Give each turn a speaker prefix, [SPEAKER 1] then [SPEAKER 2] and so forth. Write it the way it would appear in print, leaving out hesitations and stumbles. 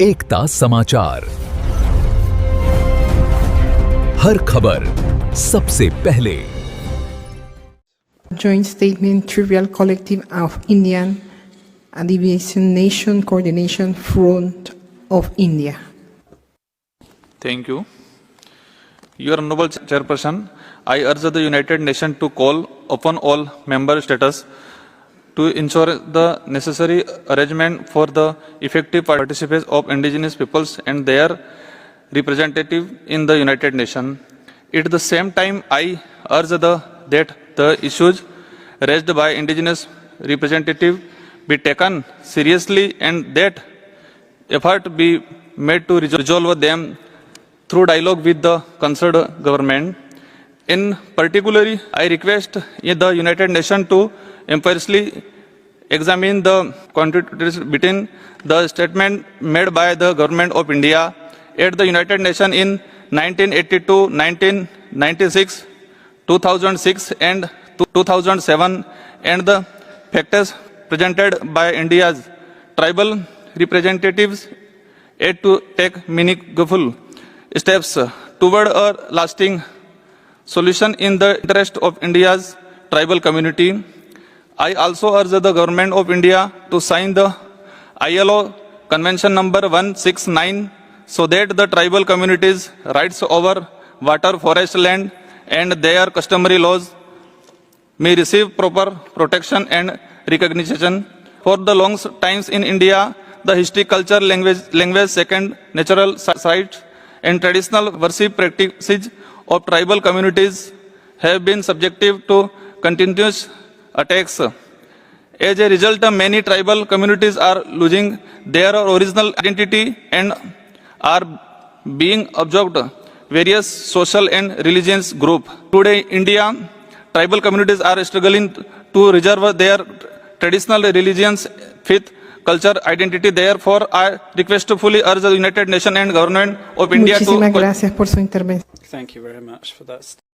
[SPEAKER 1] एकता समाचार, हर खबर सबसे पहले।
[SPEAKER 2] Joint Statement Trivial Collective of Indian Adivasin Nation Coordination Front of India.
[SPEAKER 3] Thank you. Your Honorable Chairperson, I urge the United Nations to call upon all member states to ensure the necessary arrangement for the effective participation of indigenous peoples and their representative in the United Nations. At the same time, I urge that the issues raised by indigenous representative be taken seriously and that effort be made to resolve them through dialogue with the concerned government. In particular, I request the United Nations to impartially examine the contradictions between the statement made by the Government of India at the United Nations in 1982, 1996, 2006 and 2007 and the factors presented by India's tribal representatives yet to take meaningful steps toward a lasting solution in the interest of India's tribal community. I also urge the Government of India to sign the ILO Convention No 169 so that the tribal communities' rights over water, forest, land and their customary laws may receive proper protection and recognition. For the long times in India, the history, culture, language, second natural sites and traditional worship practices of tribal communities have been subjective to continuous attacks. As a result, many tribal communities are losing their original identity and are being absorbed various social and religious groups. Today, India tribal communities are struggling to preserve their traditional religions, faith, culture, identity. Therefore, I requestfully urge the United Nations and Government of India
[SPEAKER 2] Muchísimas
[SPEAKER 3] to...
[SPEAKER 2] gracias por su intervención.
[SPEAKER 4] Thank you very much for that.